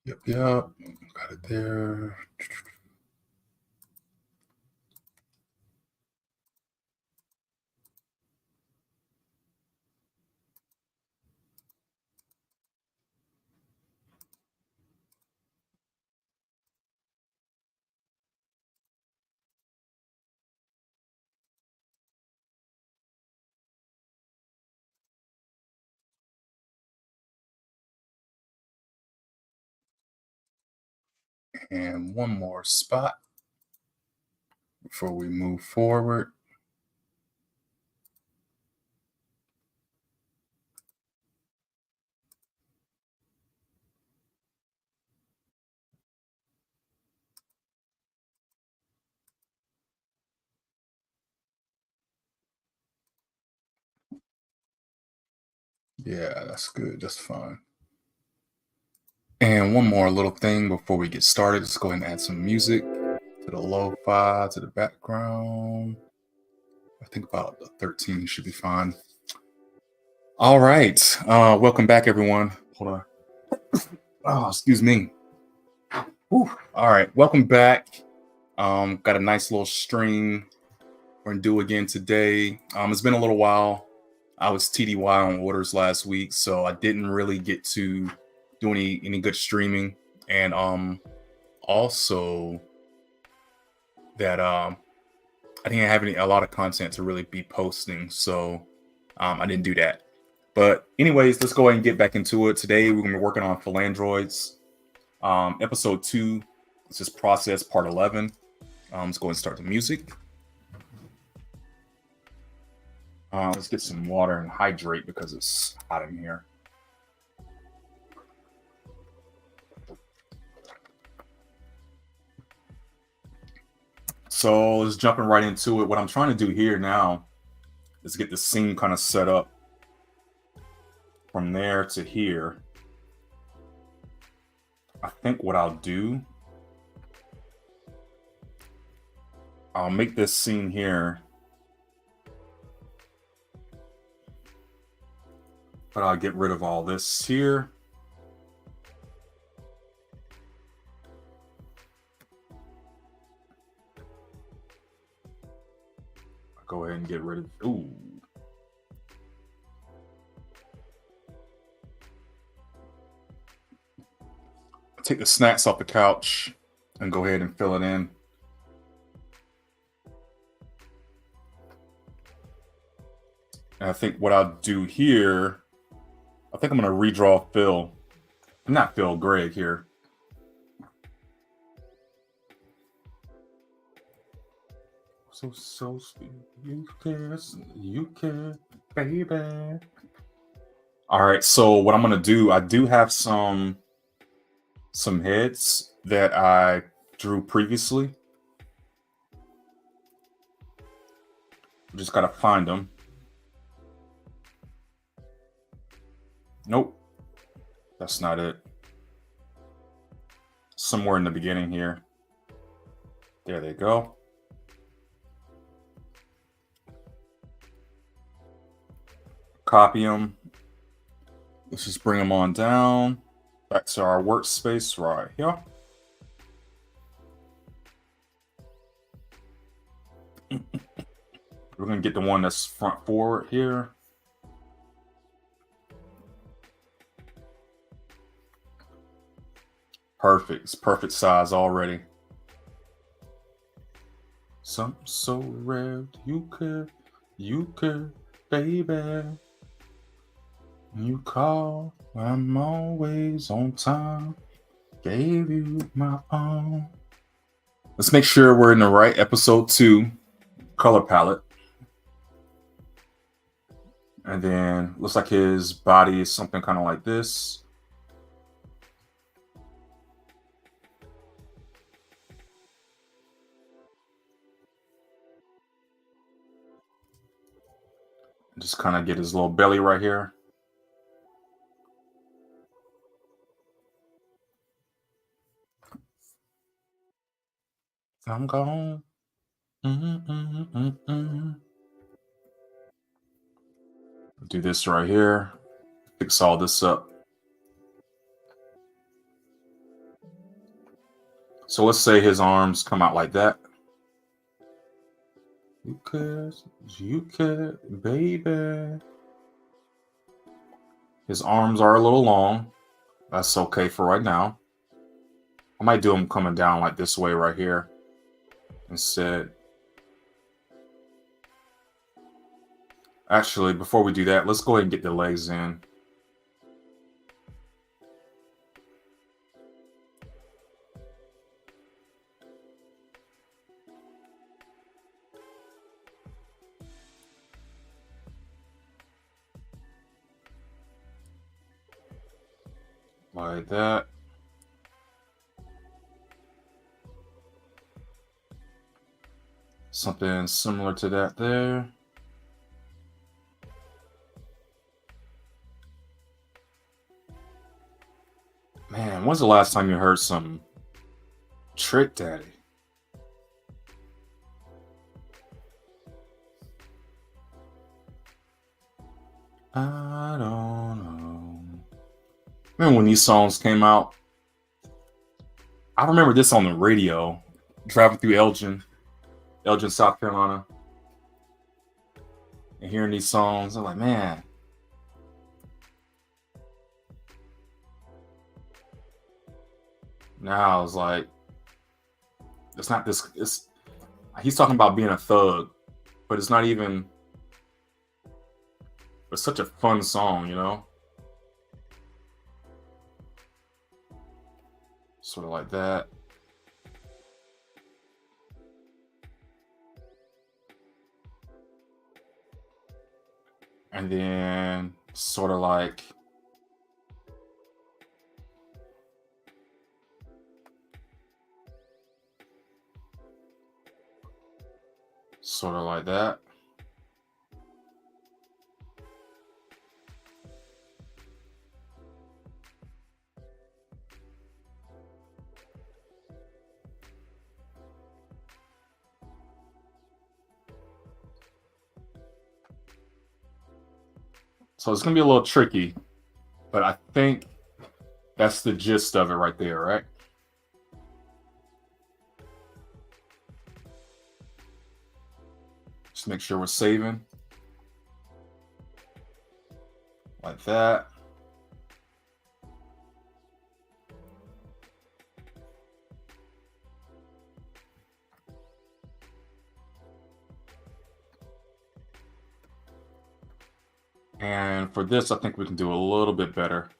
Yep, yep. Got it there. And one more spot before we move forward. Yeah, that's good. That's fine. And one more little thing before we get started. Let's go ahead and add some music to the lo-fi, to the background. I think about the 13 should be fine. All right. Welcome back, everyone. Hold on. Oh, excuse me. Whew. All right. Welcome back. Got a nice little stream we're gonna do again today. It's been a little while. I was TDY on orders last week, so I didn't really get to do any good streaming. And also that I didn't have a lot of content to really be posting, so I didn't do that. But anyways, let's go ahead and get back into it. Today we're gonna be working on Philandroids, episode 2. This is process part 11. Let's go ahead and start the music. Let's get some water and hydrate because it's hot in here. So let's jumping right into it. What I'm trying to do here now is get the scene kind of set up from there to here. I think what I'll do, I'll make this scene here, but I'll get rid of all this here. I'll go ahead and get rid of, ooh. Take the snacks off the couch and go ahead and fill it in. And I think what I'll do here, I think I'm going to redraw Phil. Not Phil, Greg here. So sweet. You care, baby. All right, so what I'm going to do, I do have some heads that I drew previously. Just got to find them. Nope. That's not it. Somewhere in the beginning here. There they go. Copy them. Let's just bring them on down. Back to our workspace right here. We're going to get the one that's front forward here. Perfect. It's perfect size already. Something so rare. You could, baby. You call, I'm always on time. Gave you my own. Let's make sure we're in the right episode 2 color palette. And then looks like his body is something kind of like this. Just kind of get his little belly right here. I'm gone. Do this right here. Fix all this up. So let's say his arms come out like that. You could, baby. His arms are a little long. That's okay for right now. I might do him coming down like this way right here instead. Actually, before we do that, let's go ahead and get the legs in. Like that. Something similar to that there. Man, when's the last time you heard some Trick Daddy? I don't know. Remember when these songs came out? I remember this on the radio, driving through Elgin, South Carolina, and hearing these songs. I'm like, man. Now I was like, it's not this. He's talking about being a thug, but it's not even. It's such a fun song, you know? Sort of like that. And then sort of like that. So it's gonna be a little tricky, but I think that's the gist of it right there, right? Just make sure we're saving. Like that. And for this, I think we can do a little bit better.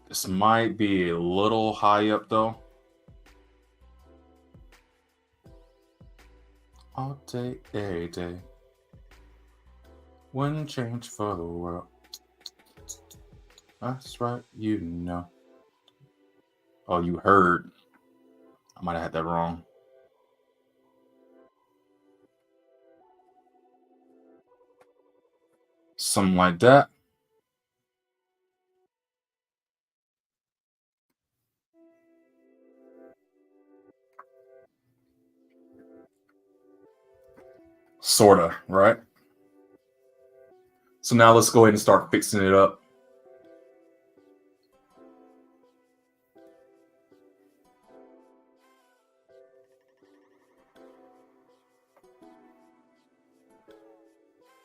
This might be a little high up though. All day, every day. Wouldn't change for the world. That's right, you know. Oh, you heard. I might have had that wrong. Something like that. Sorta, right? So now let's go ahead and start fixing it up.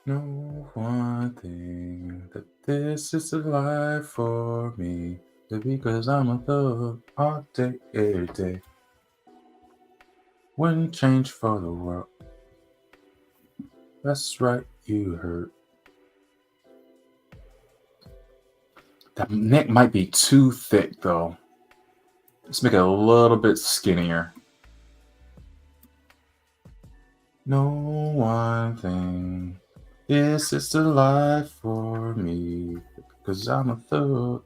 No one thing that this is a life for me. Because I'm a thug all day, every day. Wouldn't change for the world. That's right, you heard. That neck might be too thick though. Let's make it a little bit skinnier. No one thing. This is the life for me. Because I'm a thug.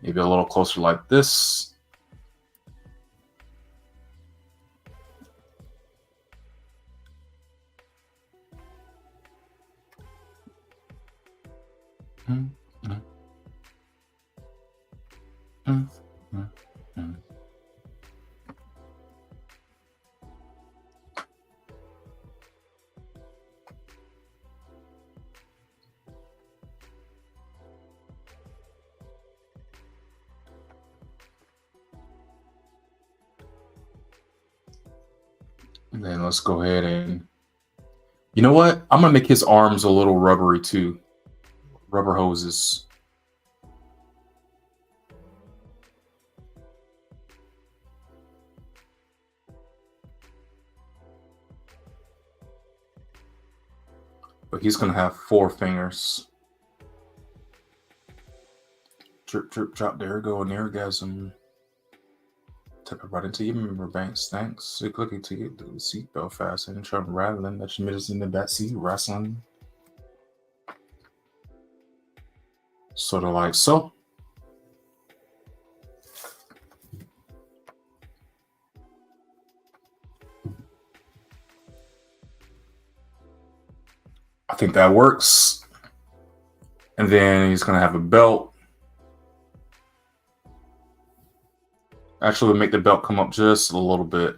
Maybe a little closer like this. Mm, mm, mm, mm, mm. And then let's go ahead and, you know what? I'm gonna make his arms a little rubbery too. Rubber hoses. But he's gonna have 4 fingers. Drip, drip, drop. There we go. An orgasm. Tap it right into your member banks. Thanks. So clicking to get the seatbelt fasten. Trying rattling. That you miss in the backseat wrestling. Sort of like so. I think that works. And then he's gonna have a belt. Actually, make the belt come up just a little bit.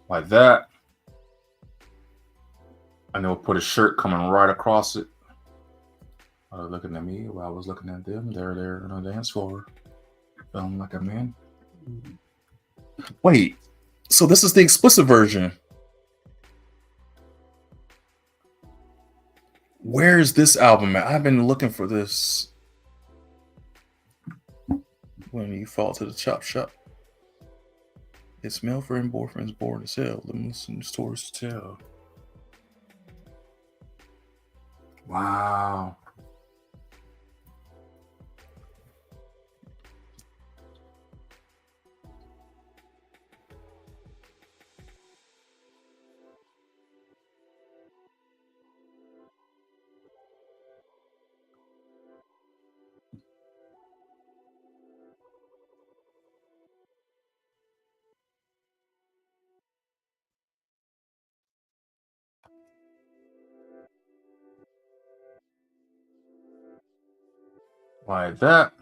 Like that. And then we'll put a shirt coming right across it. Looking at me while I was looking at them. They're there on the dance floor. Feeling like a man. Wait, so this is the explicit version. Where's this album at? I've been looking for this. When you fall to the chop shop. It's male friend, boyfriend's bored as hell. Let me listen to stories to tell. Wow. Like that.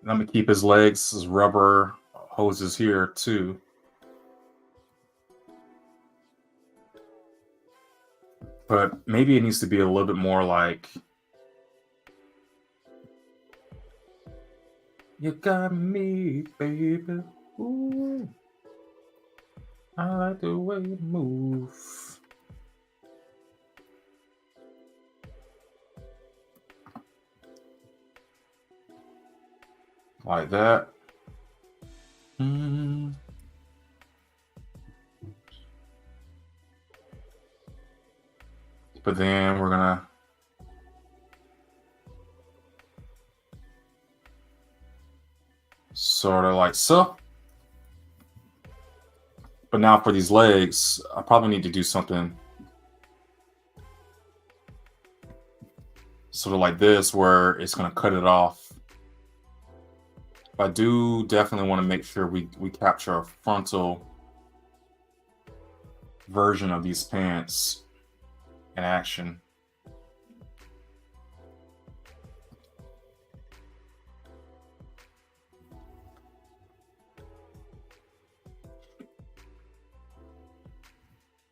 And I'm gonna keep his legs, his rubber hoses here too. But maybe it needs to be a little bit more like, you got me, baby. Ooh. I like the way you move. Like that. Mm. But then we're gonna sort of like so. But now for these legs, I probably need to do something sort of like this where it's gonna cut it off. But I do definitely want to make sure we capture a frontal version of these pants in action.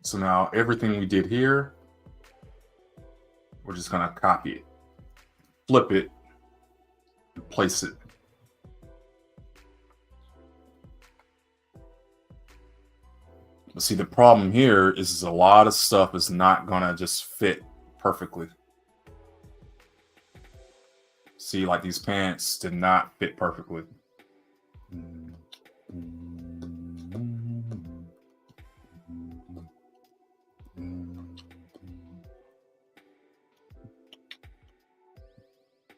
So now everything we did here, we're just gonna copy it, flip it, and place it. But see, the problem here is a lot of stuff is not gonna just fit perfectly. See, like these pants did not fit perfectly.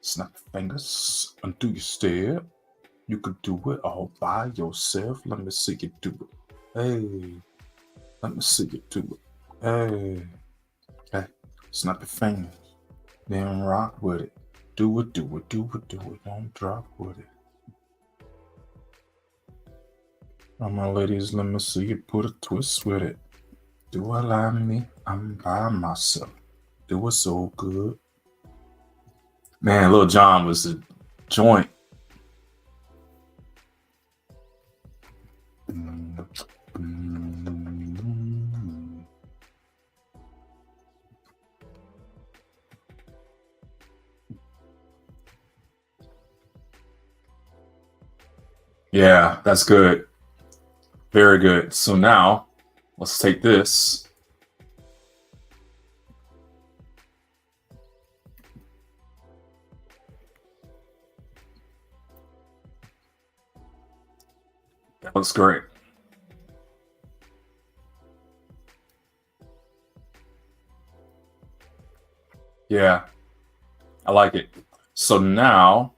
Snap your fingers, undo your step. You could do it all by yourself. Let me see you do it. Hey, let me see you do it. Hey, hey, snap your fingers. Then rock with it. Do it, do it, do it, do it. Don't drop with it. All my ladies, let me see you put a twist with it. Do I like me? I'm by myself. Do it so good. Man, Lil Jon was a joint. Yeah, that's good. Very good. So now let's take this. That looks great. Yeah, I like it. So now,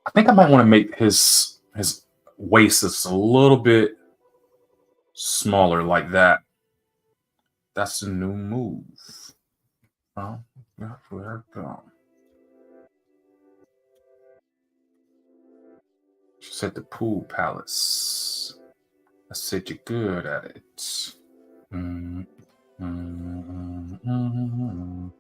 I think I might want to make his waist just a little bit smaller, like that. That's the new move. Oh, yeah, where it go? She said the pool palace. I said you're good at it. Mm, mm, mm.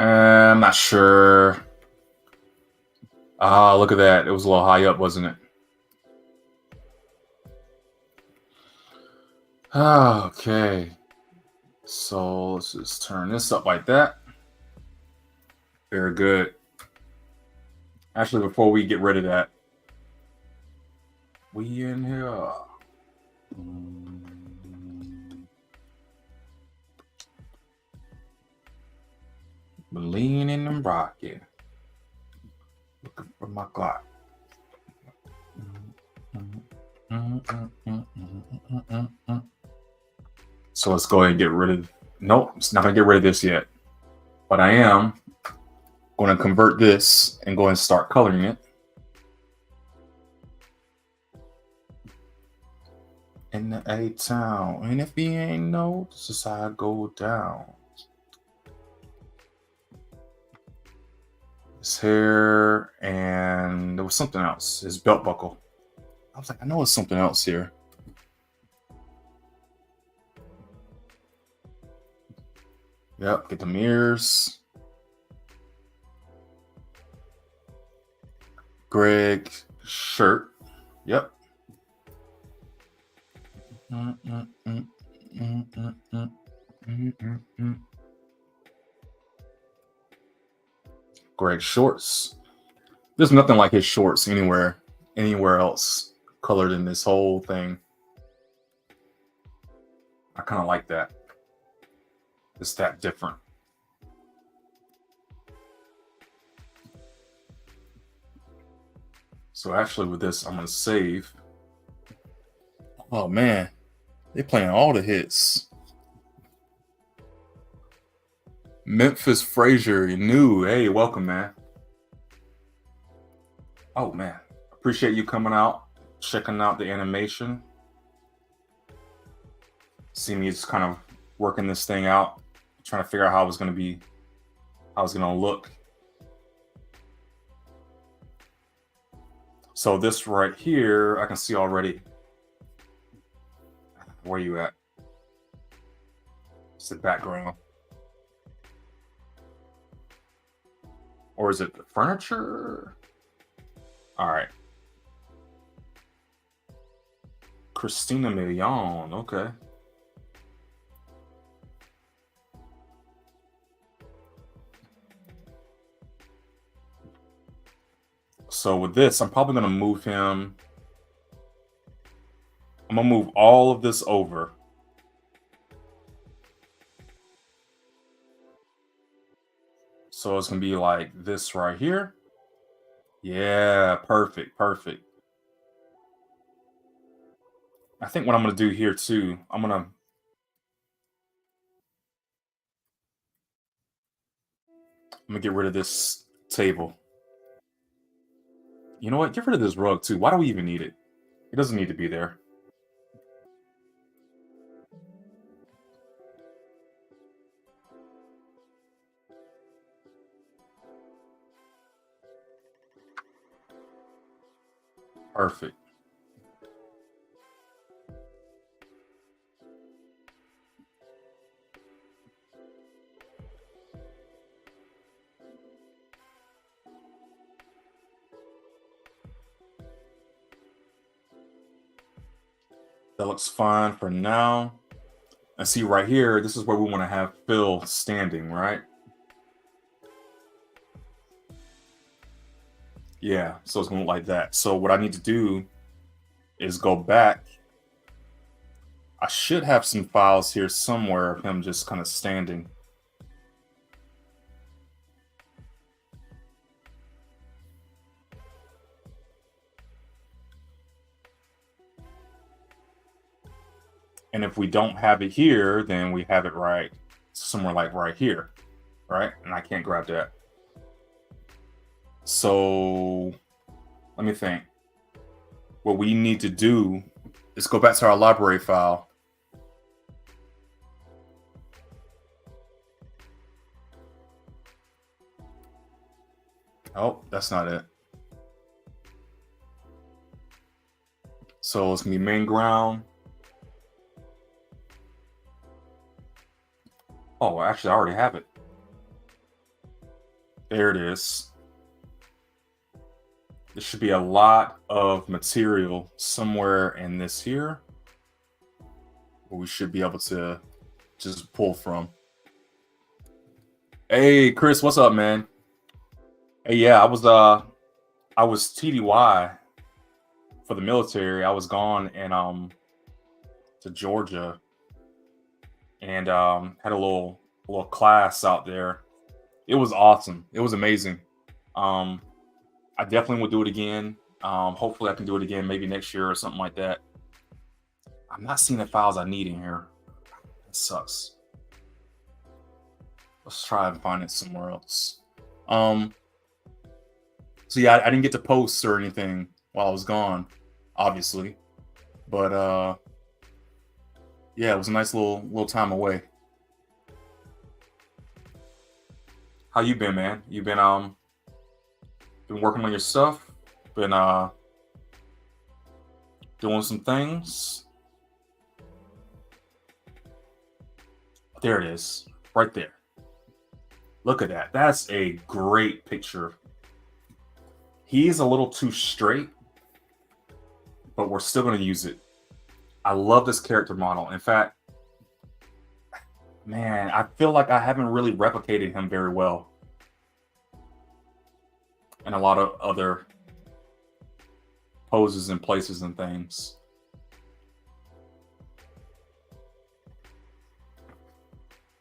I'm not sure. Ah, look at that. It was a little high up, wasn't it? Okay. So let's just turn this up like that. Very good. Actually, before we get rid of that, we in here. Leaning and rocking. Looking for my Glock. So let's go ahead and get rid of. Nope, it's not gonna get rid of this yet. But I am going to convert this and go and start coloring it. In the A-Town. And if you ain't know, this is how I go down. His hair, and there was something else. His belt buckle. I was like, I know it's something else here. Yep, get the mirrors. Greg shirt. Yep. Greg shorts. There's nothing like his shorts anywhere else colored in this whole thing. I kind of like that. It's that different. So actually with this, I'm going to save. Oh man, they playing all the hits. Memphis Frazier, you knew. Hey, welcome, man. Oh man, appreciate you coming out, checking out the animation. See me just kind of working this thing out, trying to figure out how it's going to be, how it's going to look. So this right here, I can see already. Where you at? It's the background. Or is it the furniture? All right. Christina Milian, okay. So with this, I'm probably gonna move him. I'm gonna move all of this over. So it's gonna be like this right here. Yeah, perfect, perfect. I think what I'm gonna do here too, I'm gonna get rid of this table. You know what? Get rid of this rug too. Why do we even need it? It doesn't need to be there. Perfect. That looks fine for now. And see right here, this is where we want to have Phil standing, right? Yeah, so it's going to look like that. So what I need to do is go back. I should have some files here somewhere of him just kind of standing. And if we don't have it here, then we have it right somewhere like right here, right? And I can't grab that. So let me think. What we need to do is go back to our library file. Oh, that's not it. So it's gonna be main ground. Oh, actually, I already have it. There it is. There should be a lot of material somewhere in this here where we should be able to just pull from. Hey, Chris, what's up, man? Hey, yeah, I was TDY for the military. I was gone and to Georgia and had a little class out there. It was awesome. It was amazing. I definitely will do it again. Hopefully I can do it again maybe next year or something like that. I'm not seeing the files I need in here. It sucks. Let's try and find it somewhere else. So yeah, I didn't get to post or anything while I was gone, obviously. But yeah, it was a nice little time away. How you been, man? You been working on your stuff? Been doing some things? There it is. Right there. Look at that. That's a great picture. He's a little too straight, but we're still going to use it. I love this character model. In fact, man, I feel like I haven't really replicated him very well in a lot of other poses and places and things.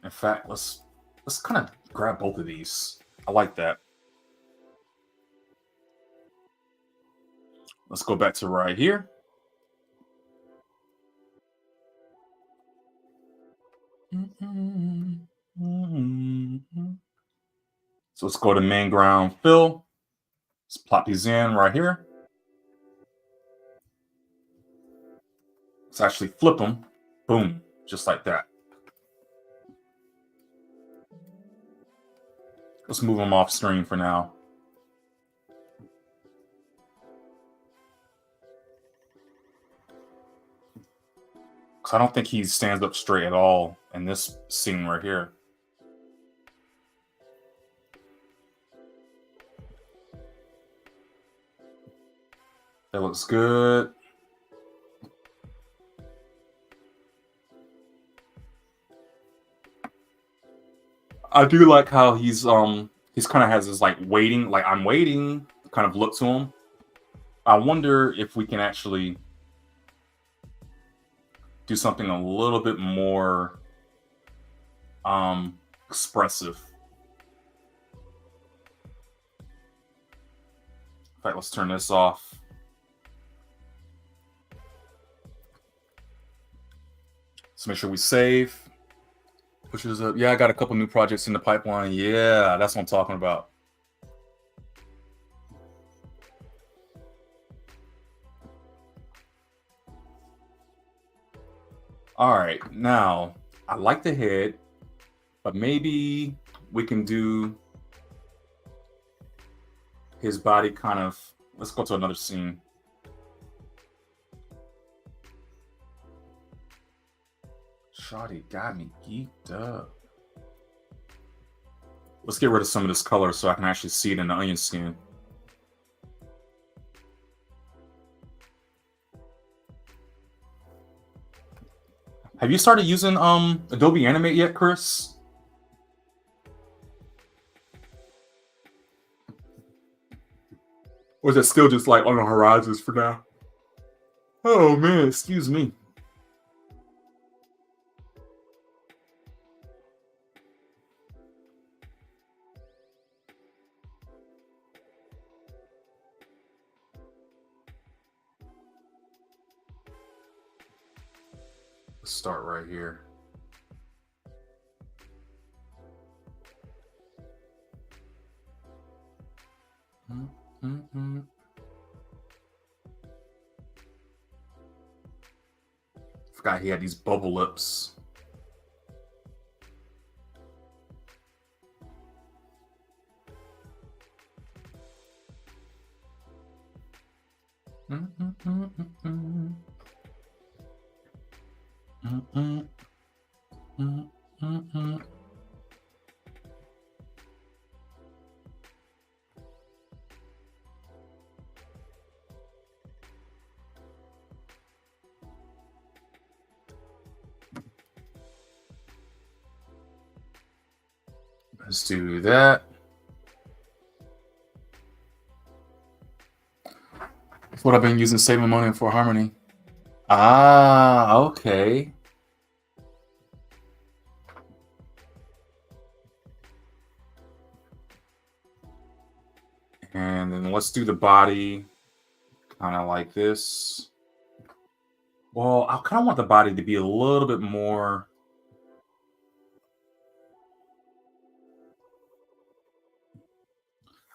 In fact, let's kind of grab both of these. I like that. Let's go back to right here. So let's go to main ground fill. Let's plop these in right here. Let's actually flip them. Boom, just like that. Let's move them off screen for now. Because I don't think he stands up straight at all in this scene right here. That looks good. I do like how he's kind of has this like waiting, like I'm waiting kind of look to him. I wonder if we can actually do something a little bit more expressive. In fact, let's turn this off. Let's make sure we save. Pushes up. Yeah, I got a couple new projects in the pipeline. Yeah, that's what I'm talking about. All right, now I like the head, but maybe we can do his body kind of. Let's go to another scene. Shawty got me geeked up. Let's get rid of some of this color so I can actually see it in the onion skin. Have you started using Adobe Animate yet, Chris? Or is it still just like on the horizons for now? Oh man, excuse me. Let's start right here. Forgot he had these bubble lips. Let's do that. That's what I've been using saving money for Harmony. Ah, okay. And then let's do the body kind of like this. Well, I kind of want the body to be a little bit more.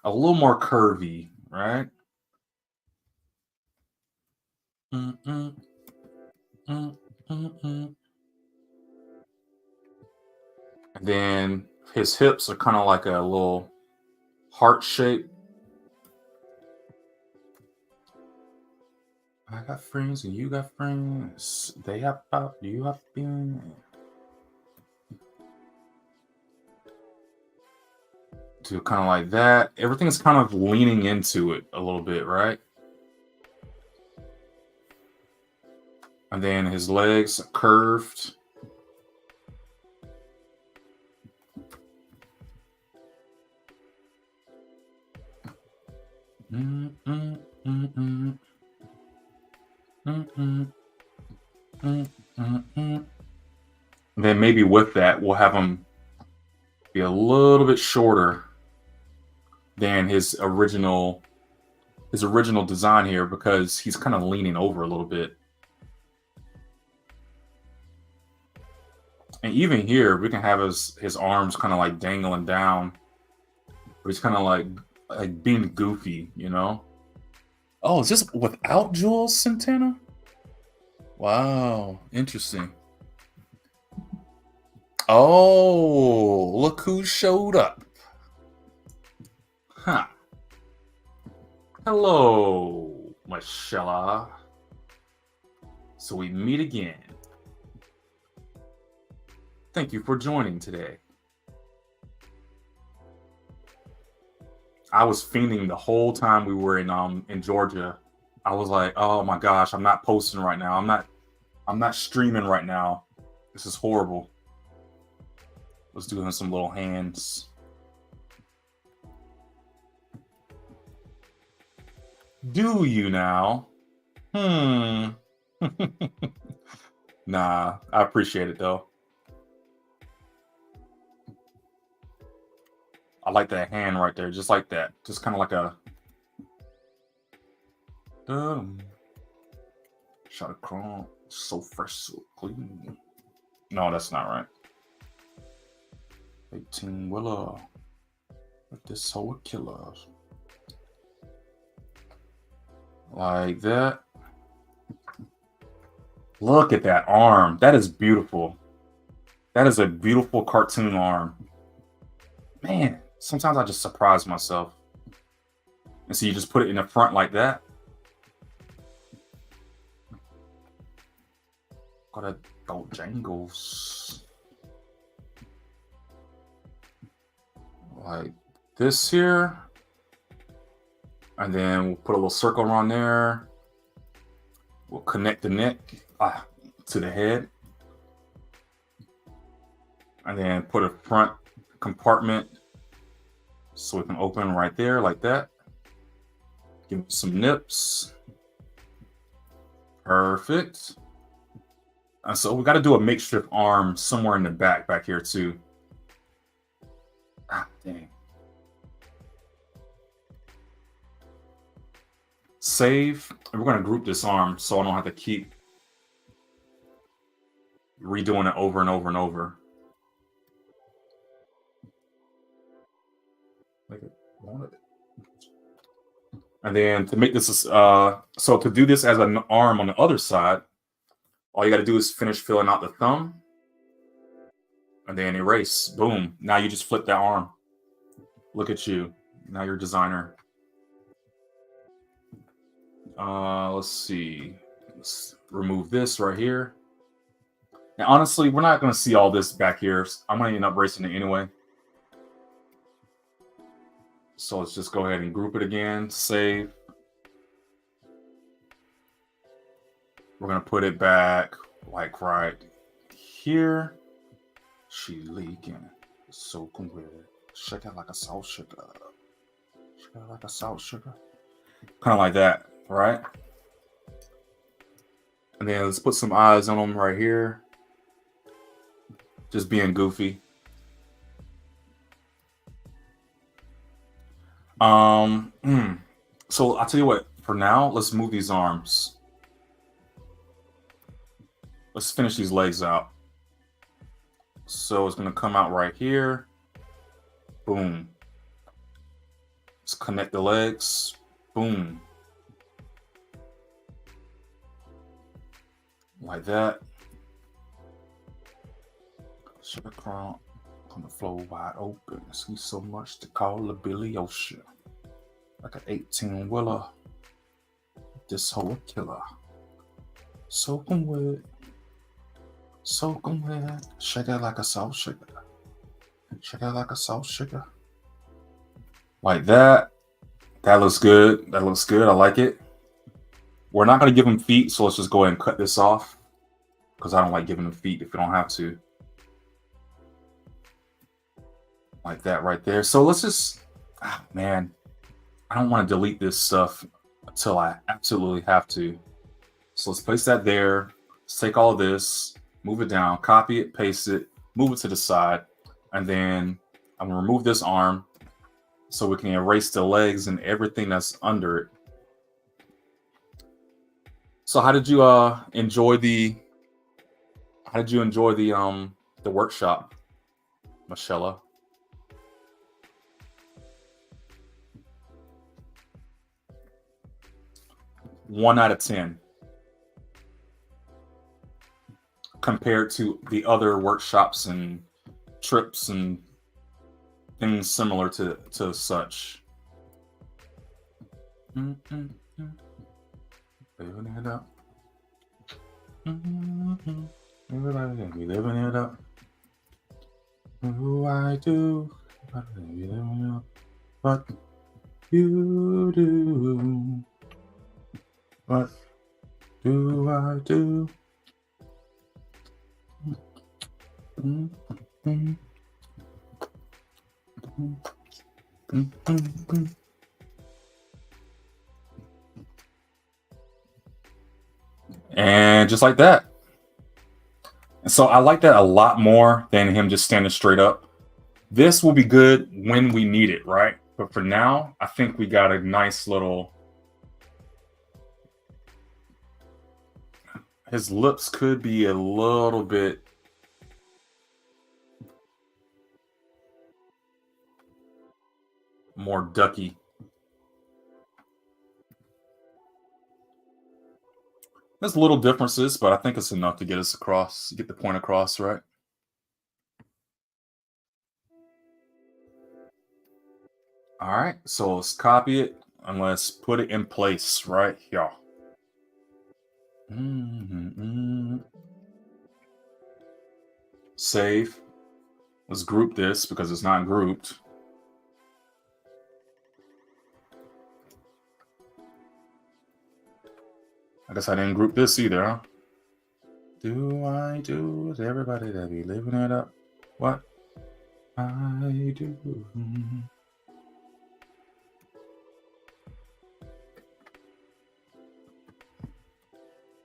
A little more curvy, right? And then his hips are kind of like a little heart shape. I got friends and you got friends. They have pop, you have been. Do kind of like that. Everything's kind of leaning into it a little bit, right? And then his legs curved. Then maybe with that, we'll have him be a little bit shorter than his original design here, because he's kind of leaning over a little bit. And even here, we can have his arms kind of like dangling down. He's kind of like being goofy, you know? Oh, is this without Jules Santana? Wow, interesting. Oh, look who showed up. Huh. Hello, Michelle. So we meet again. Thank you for joining today. I was fiending the whole time we were in Georgia. I was like, oh my gosh, I'm not posting right now. I'm not streaming right now. This is horrible. Let's do some little hands. Do you now? Nah, I appreciate it though. I like that hand right there, just like that. Just kind of like a shot of chrome. So fresh, so clean. No, that's not right. 18 Willow. But this whole killer. Like that. Look at that arm. That is beautiful. That is a beautiful cartoon arm. Man, sometimes I just surprise myself. And so you just put it in the front like that. Gotta go jangles. Like this here. And then we'll put a little circle around there. We'll connect the neck to the head. And then put a front compartment so we can open right there like that. Give it some nips. Perfect. And so we got to do a makeshift arm somewhere in the back here too. Ah, dang. Save. And we're going to group this arm so I don't have to keep redoing it over and over and over. And then to make this, so to do this as an arm on the other side, all you got to do is finish filling out the thumb and then erase. Boom. Now you just flip that arm. Look at you. Now you're a designer. Let's see. Let's remove this right here. Now, honestly, we're not going to see all this back here. I'm going to end up erasing it anyway. So let's just go ahead and group it again. Save. We're going to put it back like right here. She leaking. So good. Shake it like a salt sugar. Shake it like a salt sugar. Kind of like that, right? And then let's put some eyes on them right here. Just being goofy. So I'll tell you what, for now, let's move these arms. Let's finish these legs out. So it's going to come out right here. Boom. Let's connect the legs. Boom. Like that. Sugar crown on the floor wide open. See so much to call a Billy Ocean. Like an 18-wheeler. This whole killer. Soak 'em wet. Soak 'em wet. Shake it like a salt sugar. Shake it like a salt sugar. Like that. That looks good. That looks good. I like it. We're not going to give them feet, so let's just go ahead and cut this off. Because I don't like giving them feet if you don't have to. Like that right there. So let's just, man, I don't want to delete this stuff until I absolutely have to. So let's place that there. Let's take all of this, move it down, copy it, paste it, move it to the side. And then I'm going to remove this arm so we can erase the legs and everything that's under it. So how did you enjoy the workshop, Michelle? 1 out of 10 compared to the other workshops and trips and things similar to such. Living it up. Everybody gonna be living it up. Who I do, everybody be living it up. What you do. What do I do? And just like that. And so I like that a lot more than him just standing straight up. This will be good when we need it, right? But for now, I think we got a nice little... His lips could be a little bit more ducky. There's little differences, but I think it's enough to get us across, get the point across, right? All right, so let's copy it and let's put it in place right here. Save. Let's group this because it's not grouped. I guess I didn't group this either, huh? Do I do with everybody that be living it up? what I do.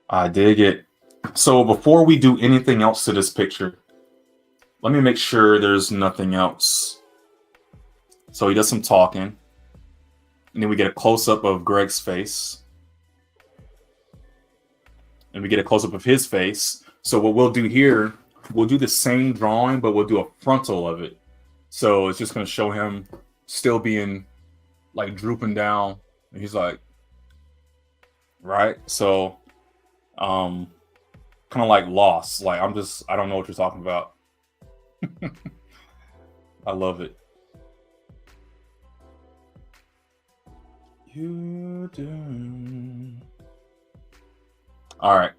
I dig it. So before we do anything else to this picture, let me make sure there's nothing else. So he does some talking. And then we get a close-up of Greg's face. And we get a close-up of his face. So what we'll do here, we'll do the same drawing, but we'll do a frontal of it. So it's just going to show him still being like drooping down. And he's like, right? So, kind of like lost. Like, I don't know what you're talking about. I love it. You do. All right.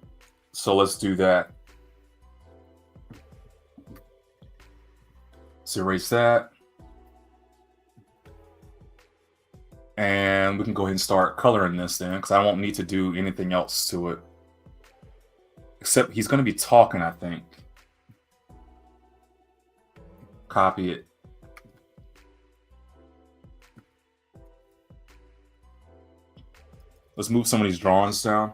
So let's do that. Let's erase that. And we can go ahead and start coloring this then, because I won't need to do anything else to it. Except he's going to be talking, I think. Copy it. Let's move some of these drawings down.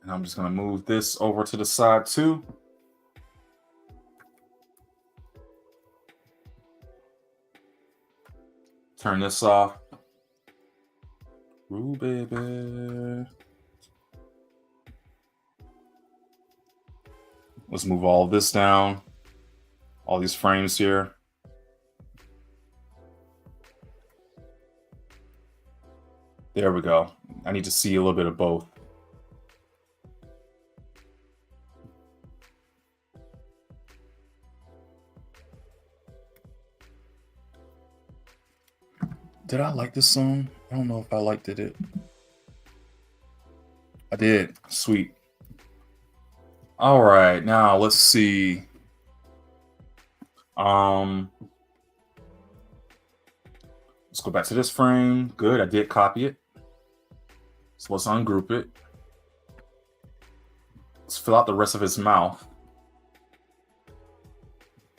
And I'm just going to move this over to the side too. Turn this off. Ooh, baby. Let's move all of this down. All these frames here. There we go. I need to see a little bit of both. Did I like this song? I don't know if I liked it. I did. Sweet. All right, now let's see. Let's go back to this frame. Good, I did copy it. So let's ungroup it. Let's fill out the rest of his mouth.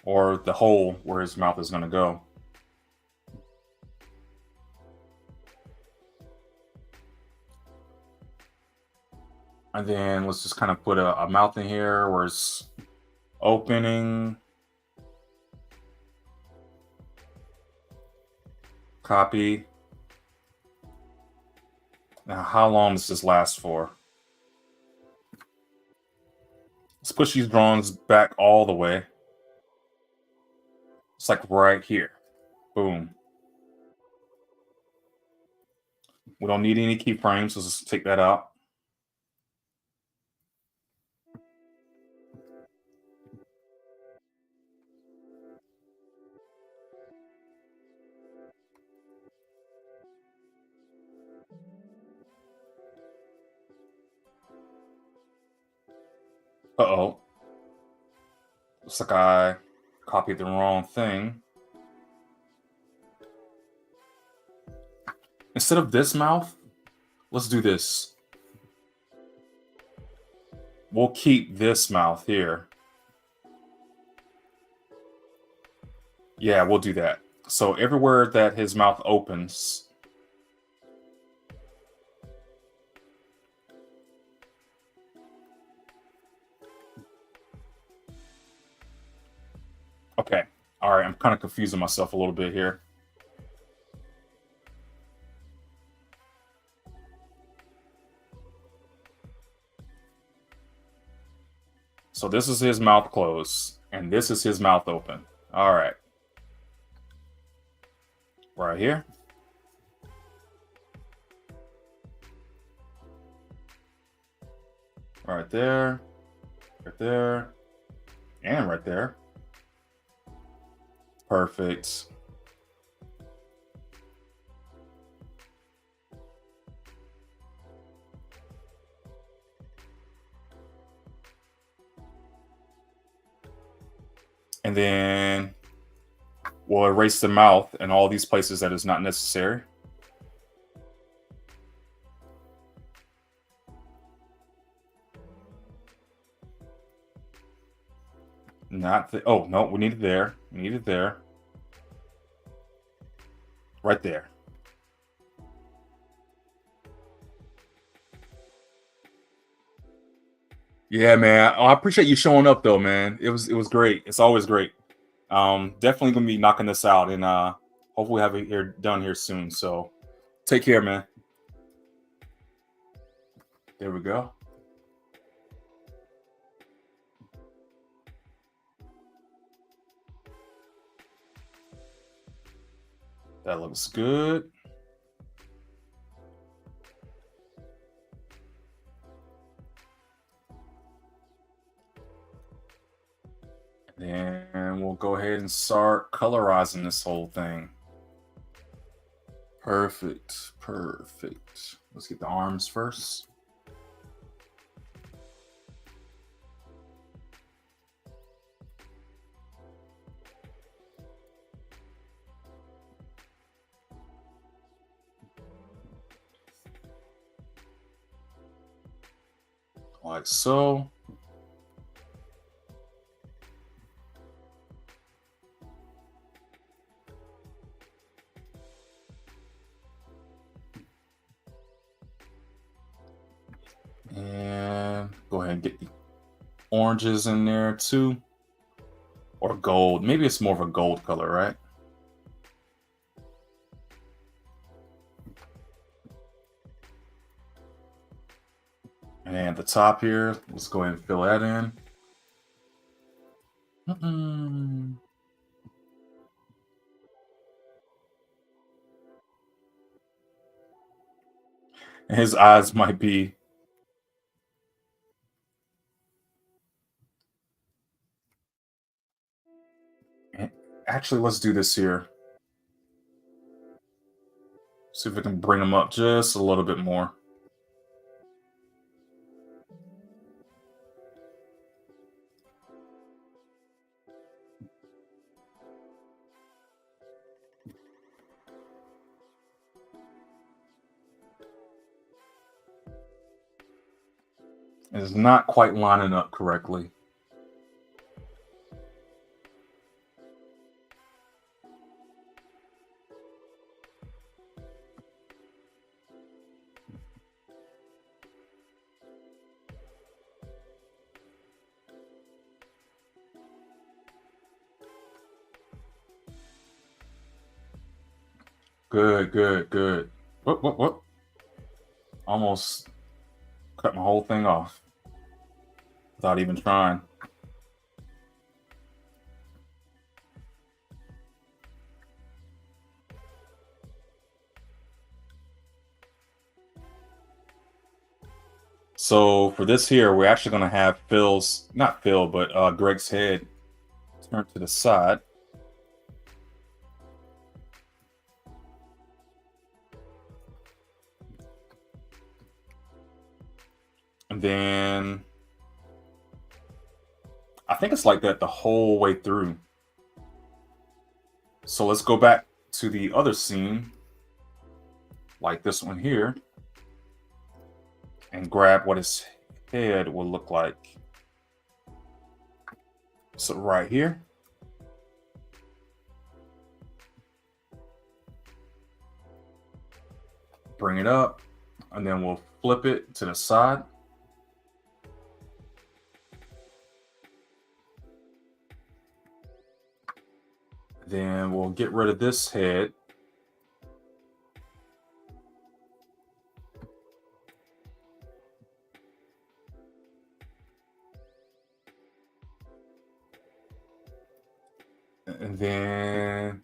Or the hole where his mouth is going to go. And then let's just kind of put a mouth in here where it's opening. Copy. Now, how long does this last for? Let's push these drawings back all the way. It's like right here. Boom. We don't need any keyframes, so let's take that out. Uh-oh. Looks like I copied the wrong thing. Instead of this mouth, let's do this. We'll keep this mouth here. Yeah, we'll do that. So everywhere that his mouth opens, okay. All right, I'm kind of confusing myself a little bit here. So this is his mouth closed, and this is his mouth open. All right. Right here. Right there. Right there. And right there. Perfect. And then we'll erase the mouth in all these places that is not necessary. Not the, oh, no, we need it there. We need it there. Right there. Yeah, man. Oh, I appreciate you showing up though, man. It was great. It's always great. Definitely gonna be knocking this out and hopefully have it here done here soon. So take care, man. There we go. That looks good. Then we'll go ahead and start colorizing this whole thing. Perfect. Perfect. Let's get the arms first. Like so. And go ahead and get the oranges in there too. Or gold. Maybe it's more of a gold color, right? And the top here, let's go ahead and fill that in. And his eyes might be. Actually, let's do this here. See if we can bring them up just a little bit more. It's not quite lining up correctly. Good, good, good. Whoop. Almost cut my whole thing off without even trying. So for this here, we're actually going to have not Phil, but Greg's head turned to the side. And then I think it's like that the whole way through. So let's go back to the other scene, like this one here, and grab what his head will look like. So right here. Bring it up, and then we'll flip it to the side. Then we'll get rid of this head. And then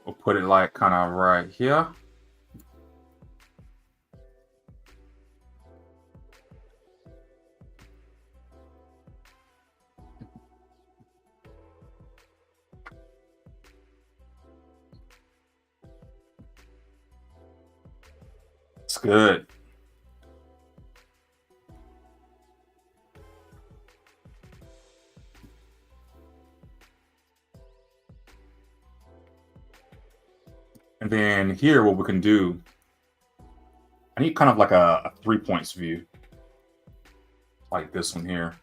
we'll put it like kind of right here. It's good. And then here, what we can do, I need kind of like a 3 points view, like this one here.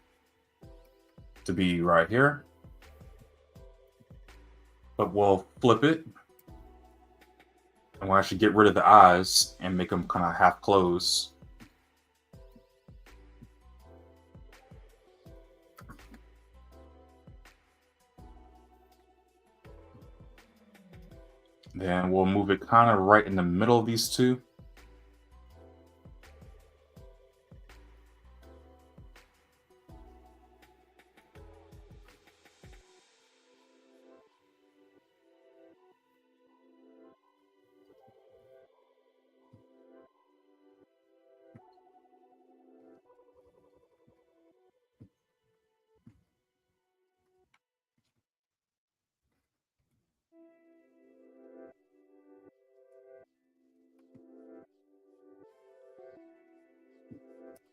to be right here. But we'll flip it. And we'll actually get rid of the eyes and make them kind of half closed. Then we'll move it kind of right in the middle of these two.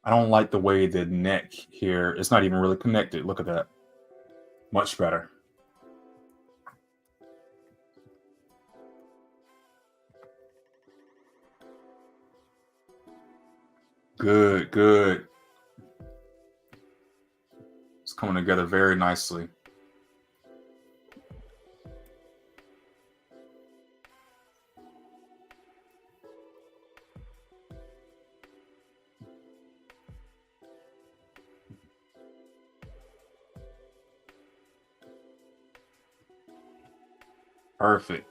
I don't like the way the neck here, it's not even really connected. Look at that. Much better. Good, good. It's coming together very nicely. Perfect.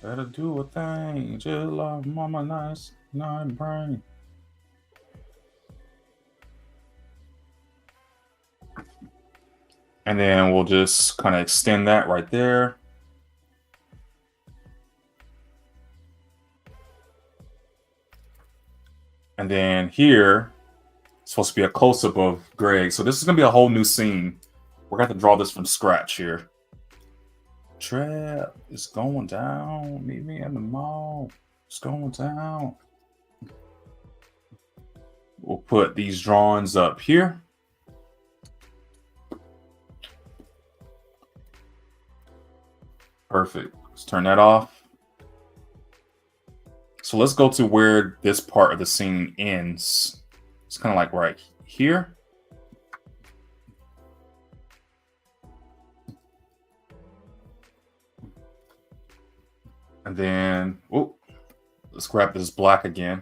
Better do a thing, just like mama nice, not brain. And then we'll just kind of extend that right there. And then here, it's supposed to be a close-up of Greg. So this is going to be a whole new scene. We're going to have to draw this from scratch here. Trap is going down. Meet me in the mall. It's going down. We'll put these drawings up here. Perfect. Let's turn that off. So let's go to where this part of the scene ends. It's kind of like right here. And then, let's grab this black again.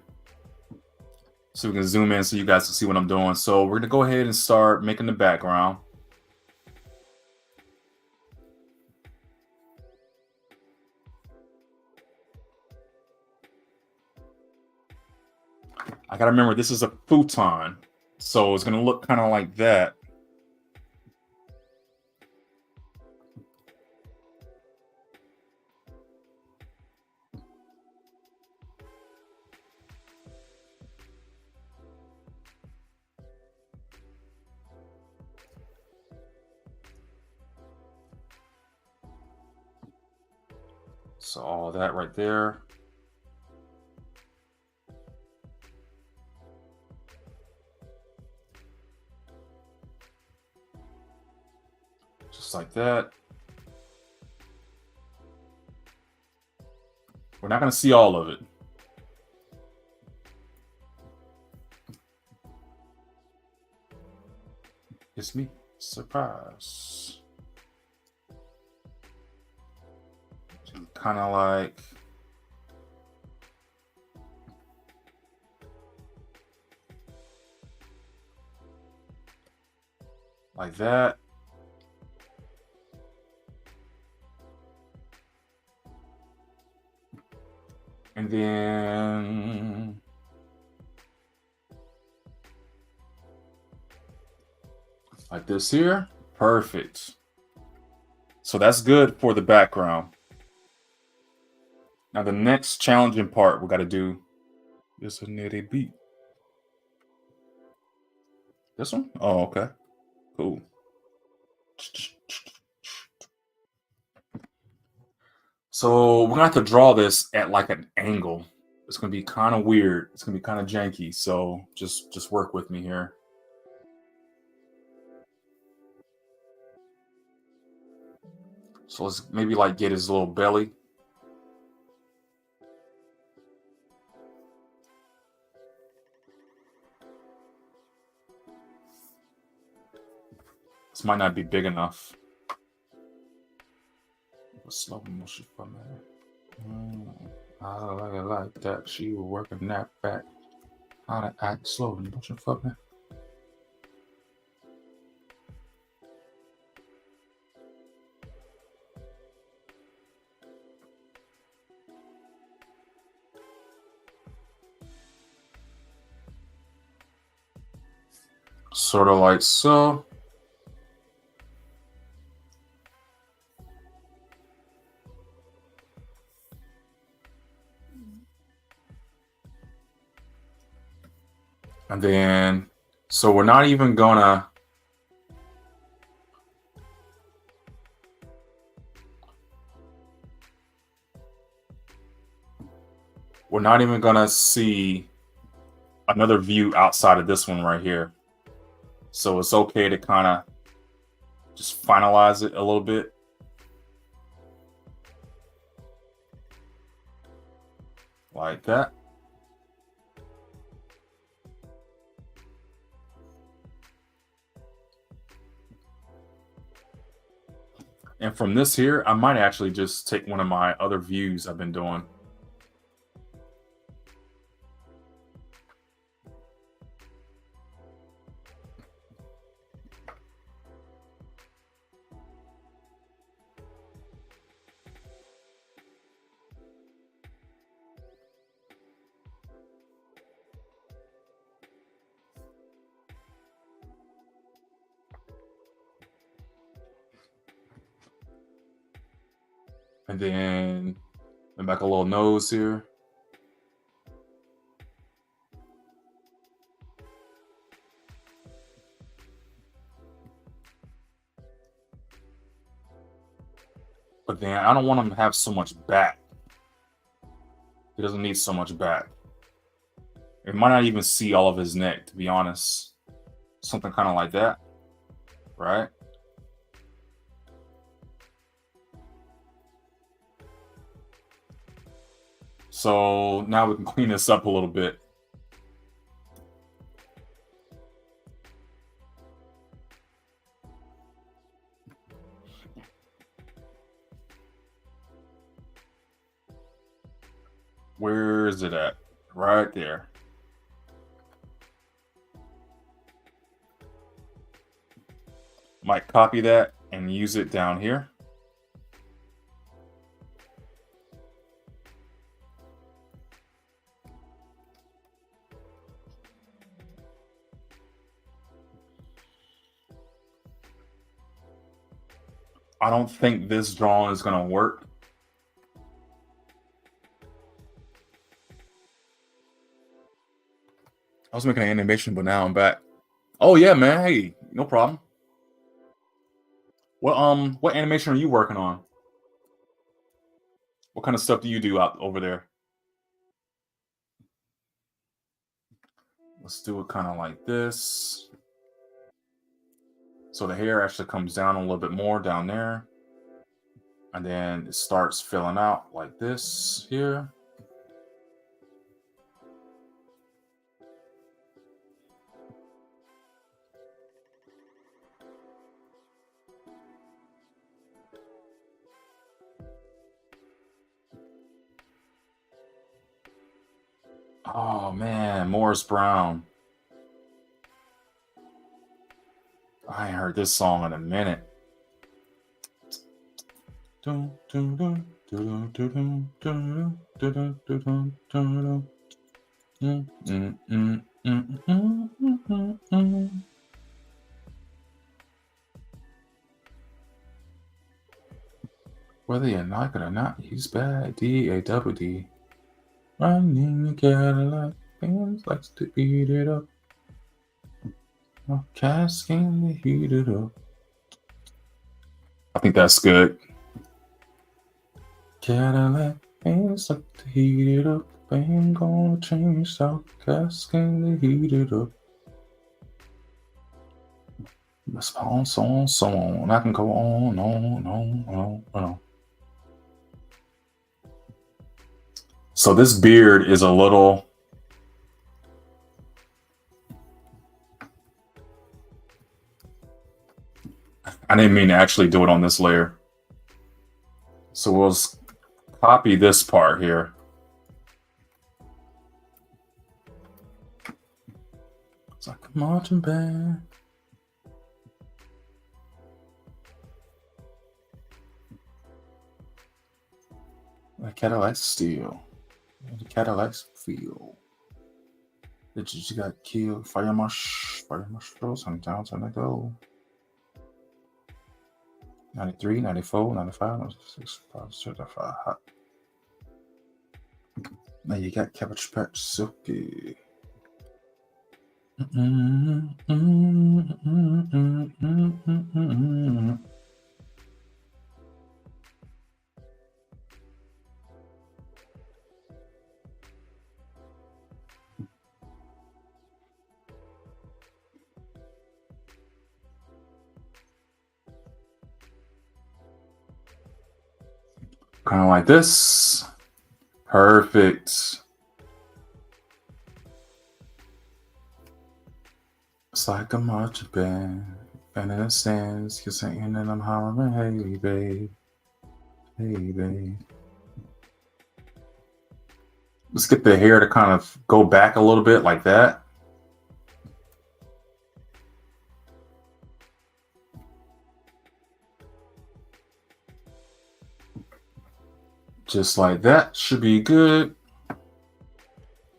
So we can zoom in so you guys can see what I'm doing. So we're gonna go ahead and start making the background. I gotta remember this is a futon. So it's gonna look kind of like that. So all that right there. Just like that. We're not going to see all of it. It's me. Surprise. Kind of like that. And then like this here. Perfect. So that's good for the background. Now the next challenging part we got to do is a nitty beat. This one? Oh, okay. Cool. So we're gonna have to draw this at like an angle. It's gonna be kind of weird. It's gonna be kind of janky. So just work with me here. So let's maybe like get his little belly. This might not be big enough. Slow motion for me. I like that. She was working that back. How to act slow motion for me. Sort of like so. And then, so we're not even gonna see another view outside of this one right here. So it's okay to kind of just finalize it a little bit. Like that. And from this here, I might actually just take one of my other views I've been doing. And then back a little nose here. But then I don't want him to have so much back. He doesn't need so much back. It might not even see all of his neck, to be honest. Something kind of like that, right? So now we can clean this up a little bit. Where is it at? Right there. Might copy that and use it down here. I don't think this drawing is going to work. I was making an animation, but now I'm back. Oh yeah, man. Hey, no problem. What animation are you working on? What kind of stuff do you do out over there? Let's do it kind of like this. So the hair actually comes down a little bit more down there. And then it starts filling out like this here. Oh man, Morris Brown. I ain't heard this song in a minute. Whether you like it or not, he's bad. D-A-double-D. Running the Cadillac, fans likes to eat it up. Casking the heat it up. I think that's good. Cadillac, fans like to heat it up. Ain't gonna change South Casking the heat it up. So on. I can go on. So this beard is a little. I didn't mean to actually do it on this layer. So we'll copy this part here. It's like a marching band. The Cadillac steel. The Cadillac feel. The Gigi got killed. Fire marsh throws on downtown I go. 93, 94, 95, 96, 75, hot. Now you got Cabbage Patch Silky. Kind of like this. Perfect. It's like a marching band. And in the stands, you're singing and I'm hollering, hey, babe. Hey, babe. Let's get the hair to kind of go back a little bit like that. Just like that. Should be good.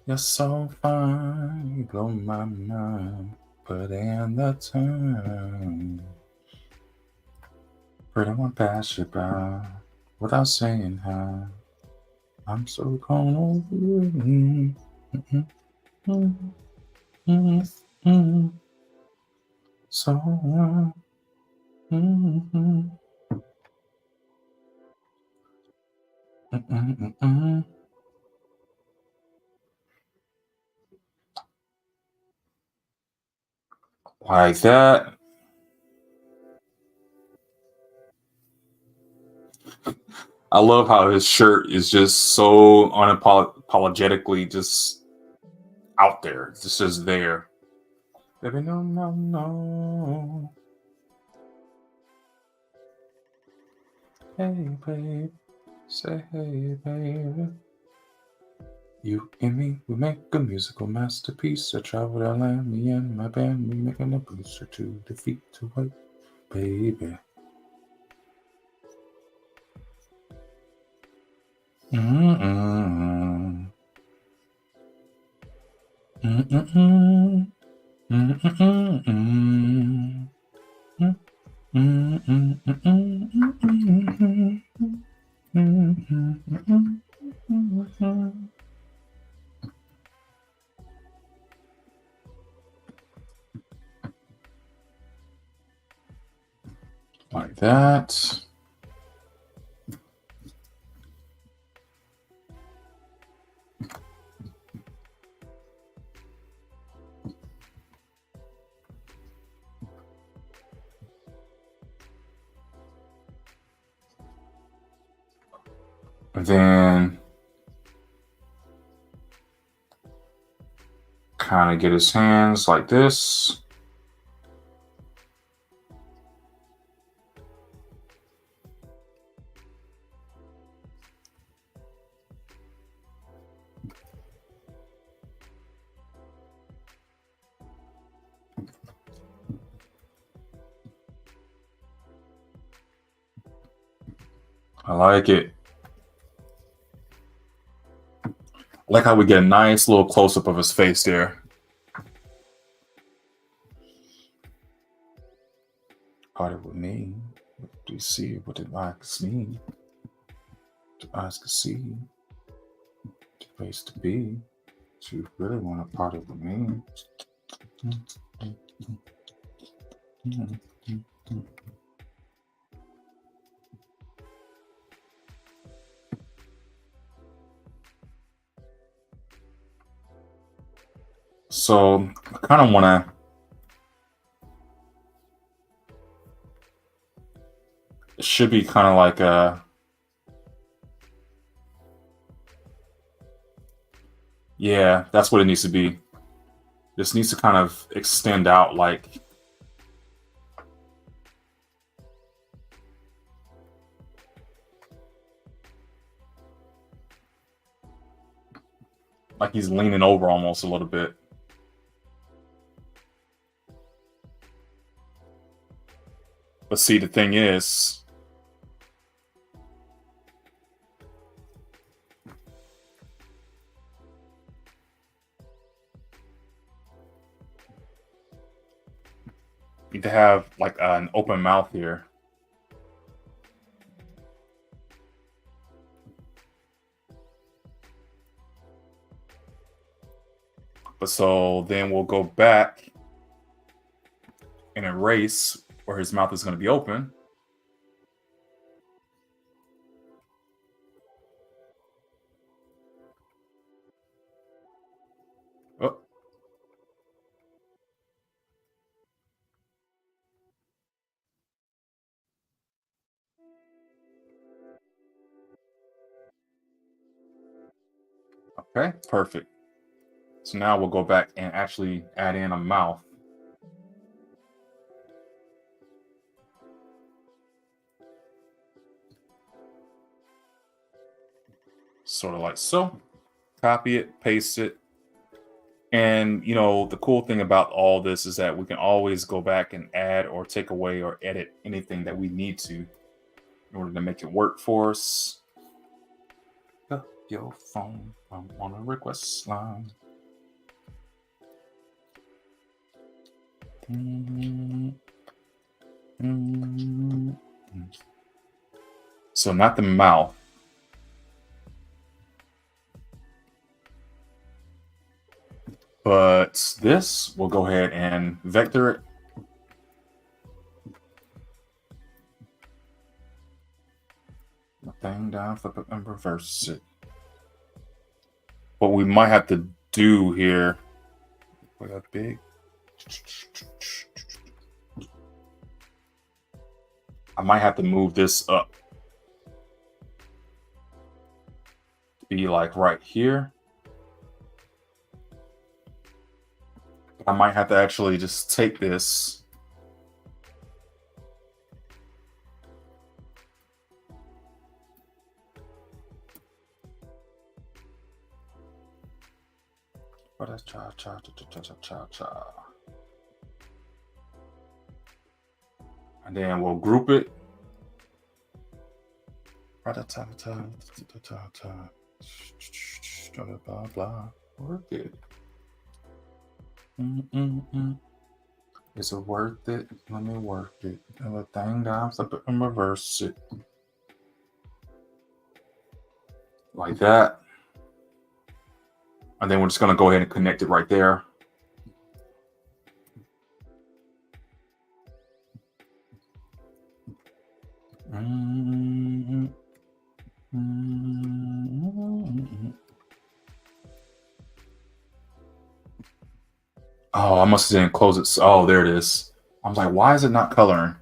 You're so fine. You blow my mind. Put in the time. Pretty one pass you by without saying hi. I'm so gone over you. So like that. I love how his shirt is just so unapologetically just out there. It's just there. Baby, no, no, no. Hey, babe. Say hey, baby. You and me, we make a musical masterpiece. I travel the land, me and my band, we making a booster to defeat to white, baby. Mm-mm. Mm-mm. Mm-mm. Mm-mm. Like that. Then kind of get his hands like this. I like it. I like how we get a nice little close-up of his face there. Party with me. What do you see? What did I see? The eyes can see. The place to be. So you really want to party with me. So I kind of want to it should be kind of like a yeah, that's what it needs to be. This needs to kind of extend out like like he's leaning over almost a little bit. But see, the thing is, you need to have like an open mouth here. But so then we'll go back and erase where his mouth is going to be open. Oh. Okay, perfect. So now we'll go back and actually add in a mouth. Sort of like so. Copy it, paste it. And you know, the cool thing about all this is that we can always go back and add or take away or edit anything that we need to in order to make it work for us. Pick up your phone, I'm on a request line. So not the mouth. But this, we'll go ahead and vector it. The thing down, flip it, and reverse it. What we might have to do here, we got big. I might have to move this up. Be like right here. I might have to actually just take this. And then we'll group it. Blah, blah. Work it. Is it worth it? Let me work it. And the thing down, flip it and reverse it. Like that. And then we're just going to go ahead and connect it right there. Oh, I must have didn't close it. Oh, there it is. I was like, why is it not coloring?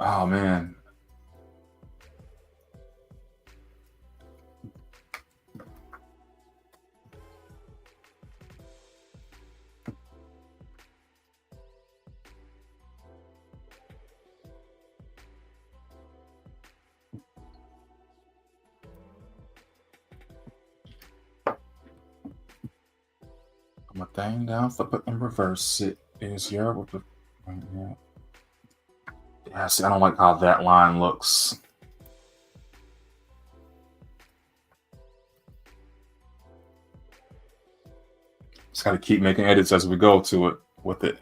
Oh, man. Put my thing down, flip it and reverse it. Is here with the yeah, see, I don't like how that line looks. Just got to keep making edits as we go to it with it.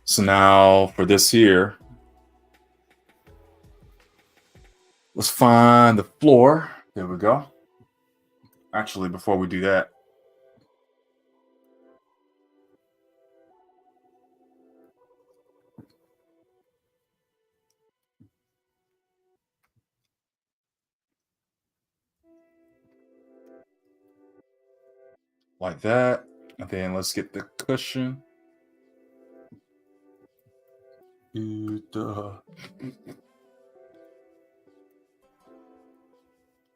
So now for this here, let's find the floor. There we go. Actually, before we do that, like that. And then let's get the cushion.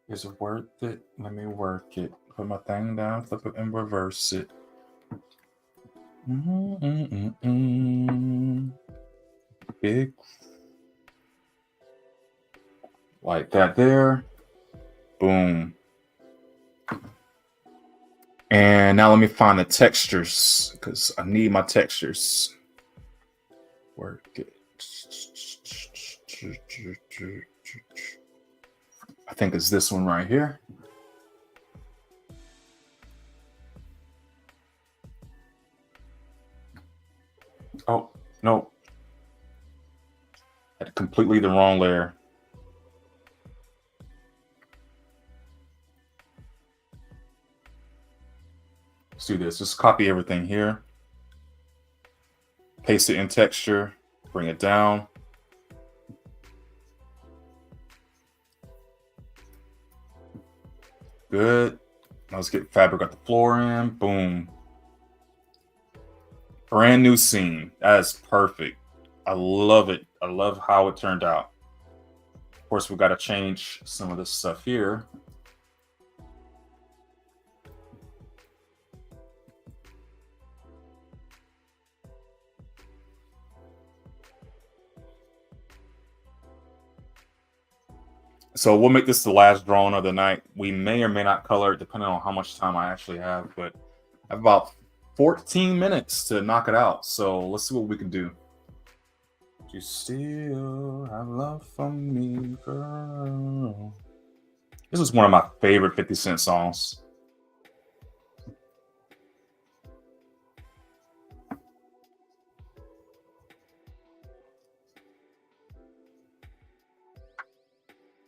Is it worth it? Let me work it. Put my thing down, flip it, and reverse it. Big. Like that there. Boom. And now let me find the textures because I need my textures. Work it. I think it's this one right here. Oh, no. Had completely the wrong layer. Let's do this. Just copy everything here. Paste it in texture. Bring it down. Good. Now let's get fabric at the floor in. Boom. Brand new scene. That is perfect. I love it. I love how it turned out. Of course, we've got to change some of this stuff here. So we'll make this the last drawing of the night. We may or may not color it depending on how much time I actually have, but I have about 14 minutes to knock it out. So let's see what we can do. You still have love for me, girl. This is one of my favorite 50 Cent songs.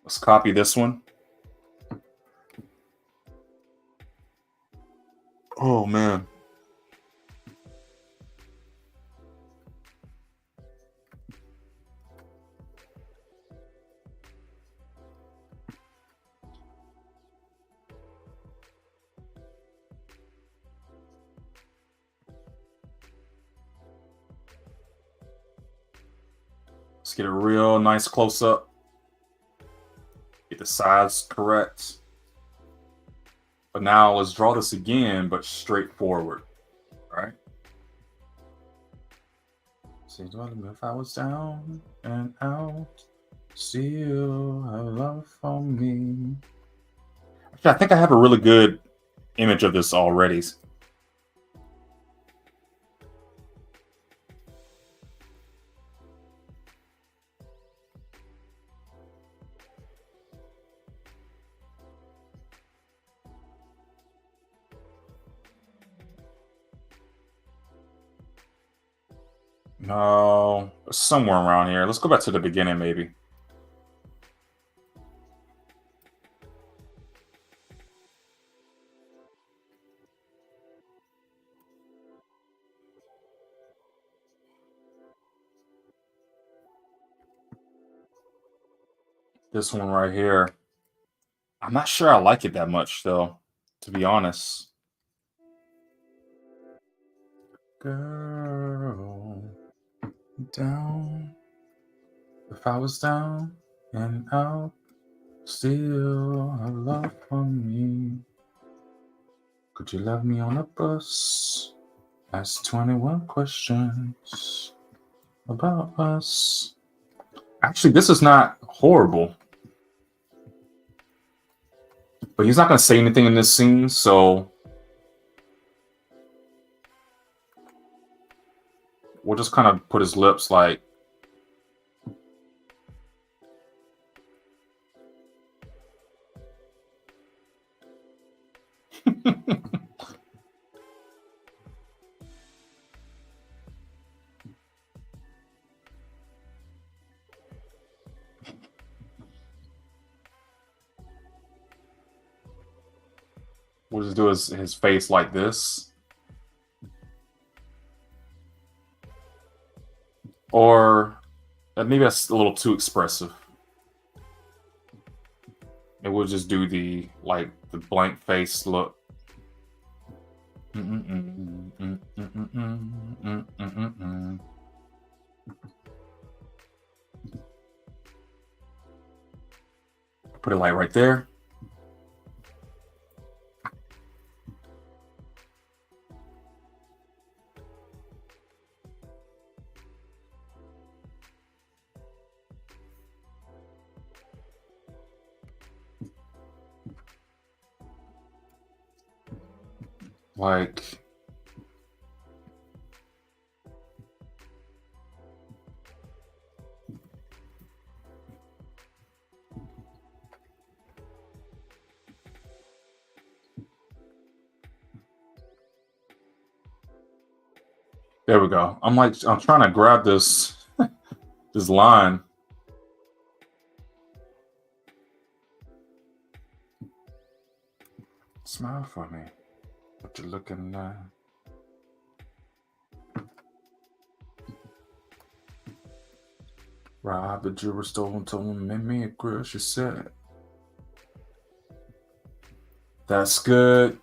Let's copy this one. Oh, man. Let's get a real nice close-up. Get the size correct. But now let's draw this again, but straightforward, right? See, if I was down and out, still have love for me. Actually, I think I have a really good image of this already. No, somewhere around here. Let's go back to the beginning, maybe. This one right here. I'm not sure I like it that much, though, to be honest. Girl, down. If I was down and out, still have love for me. Could you love me on a bus? Ask 21 questions about us. Actually, this is not horrible. But he's not going to say anything in this scene, so we'll just kind of put his lips like... We'll just do his face like this. Or maybe that's a little too expressive. And we'll just do the blank face look. Put it like right there. Like, there we go. I'm trying to grab this this line. Smile for me. What you looking at? Rob the jewelry store and told him, make me a grill, she said. That's good.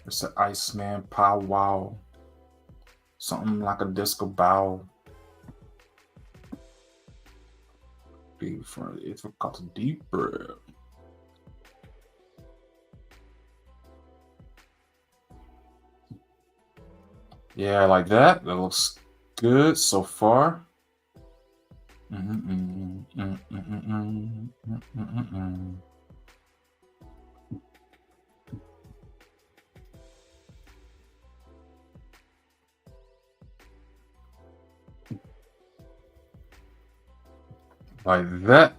It's an Iceman powwow. Something like a disco bow. Be for it's got deeper. Yeah, like that. That looks good so far. Like that.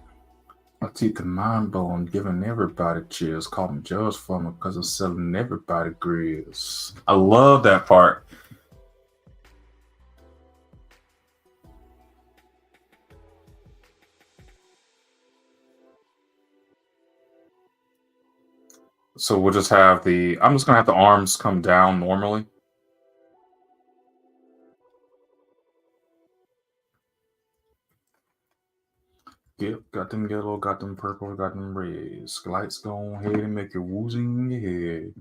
I teach the mind blowing, giving everybody chills. Call them judge for me because I'm selling everybody grills. I love that part. So we'll just have I'm just gonna have the arms come down normally. Yep, got them yellow, got them purple, got them reds. Lights go ahead and make you woozy in your head.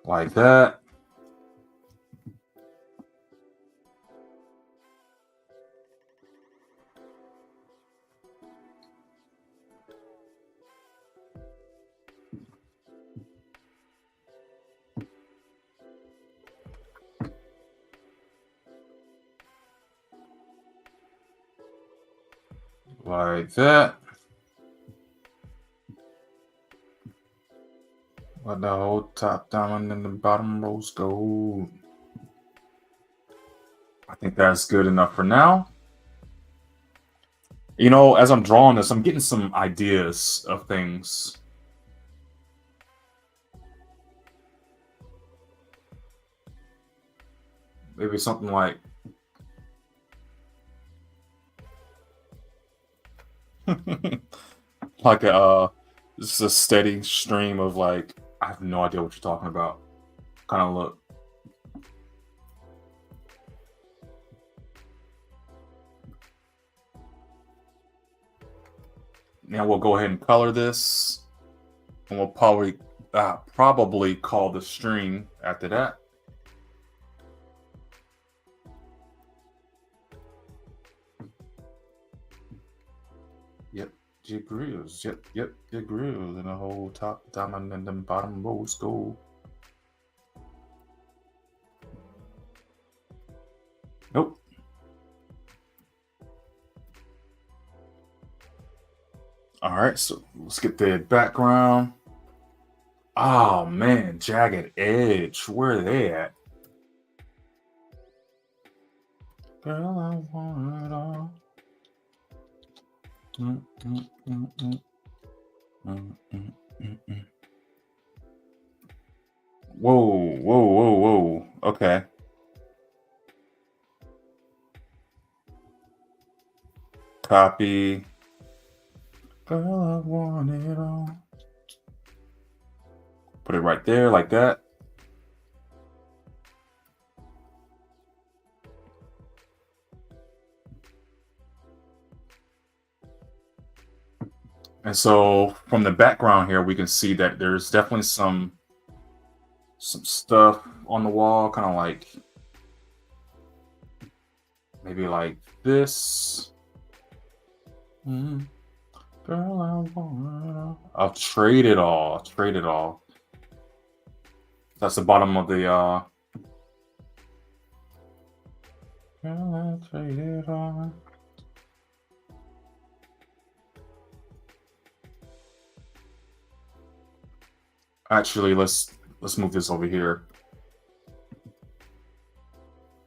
Like that. Like that. Let the whole top diamond and the bottom rose gold. I think that's good enough for now. You know, as I'm drawing this, I'm getting some ideas of things. Maybe something like like just a steady stream of like I have no idea what you're talking about. Kind of look. Now we'll go ahead and color this, and we'll probably call the string after that. Yep, your grills. Yep, your grills, and the whole top diamond and the bottom rose gold. Nope. All right, so let's get the background. Oh man, jagged edge. Where are they at? Girl, I want it all. Whoa, whoa, whoa, whoa. Okay. Copy. Girl, I want it all. Put it right there like that. And so from the background here, we can see that there's definitely some stuff on the wall, kind of like maybe like this. Girl, I want it all. I'll trade it all. That's the bottom of the actually, let's move this over here.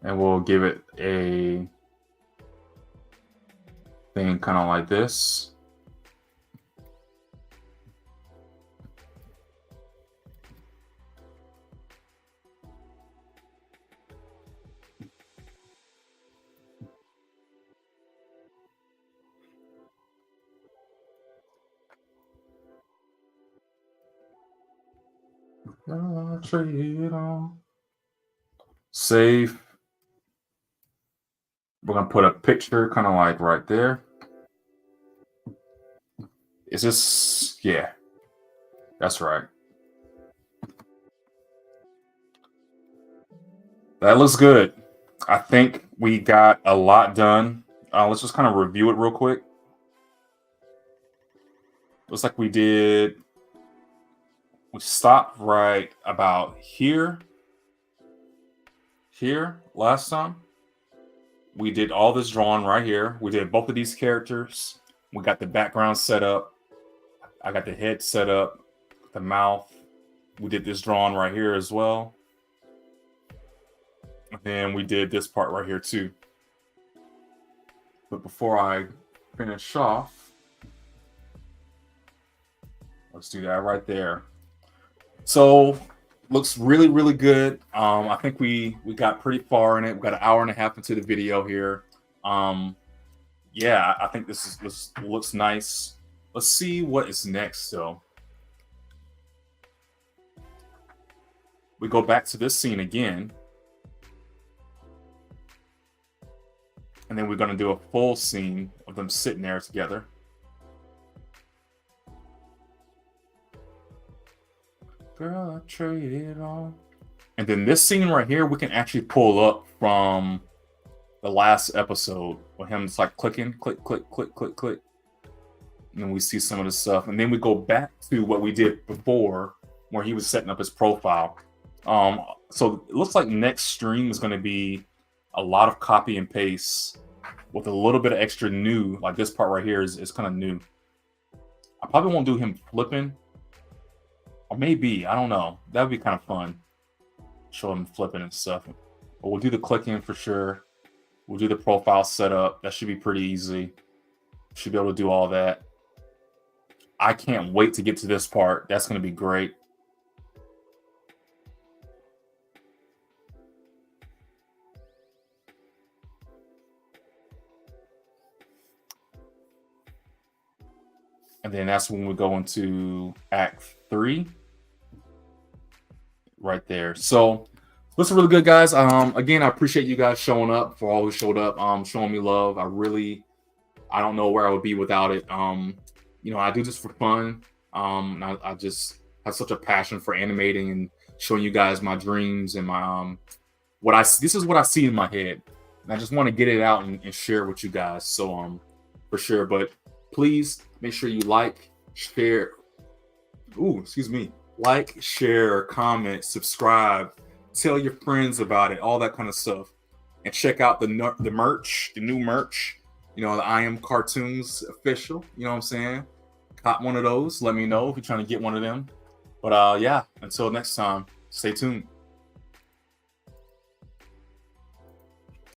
And we'll give it a thing kind of like this. Save. We're gonna put a picture kind of like right there. Is this, yeah, that's right. That looks good. I think we got a lot done. Let's just kind of review it real quick. Looks like we stopped right about here last time. We did all this drawing right here. We did both of these characters. We got the background set up. I got the head set up, the mouth. We did this drawing right here as well. And then we did this part right here too. But before I finish off, let's do that right there. So looks really, really good. I think we got pretty far in it. We got an hour and a half into the video here. Yeah, I think this looks nice. Let's see what is next though. We go back to this scene again. And then we're going to do a full scene of them sitting there together. Girl, I traded on. And then this scene right here, we can actually pull up from the last episode with him just like clicking, click, click, click, click, click. And then we see some of the stuff. And then we go back to what we did before where he was setting up his profile. So it looks like next stream is going to be a lot of copy and paste with a little bit of extra new. Like this part right here is kind of new. I probably won't do him flipping. Or maybe, I don't know. That would be kind of fun. Show him flipping and stuff. But we'll do the clicking for sure. We'll do the profile setup. That should be pretty easy. Should be able to do all that. I can't wait to get to this part. That's going to be great. And then that's when we go into Act 3. Right there. So looks really good, guys. Again, I appreciate you guys showing up, for all who showed up, showing me love. I don't know where I would be without it. You know, I do this for fun. I just have such a passion for animating and showing you guys my dreams and my this is what I see in my head. And I just want to get it out and share it with you guys. So for sure. But please make sure you like, share. Like, share, comment, subscribe, tell your friends about it, all that kind of stuff. And check out the merch, the new merch. You know, the I Am Cartoons official. You know what I'm saying? Cop one of those. Let me know if you're trying to get one of them. But yeah, until next time, stay tuned.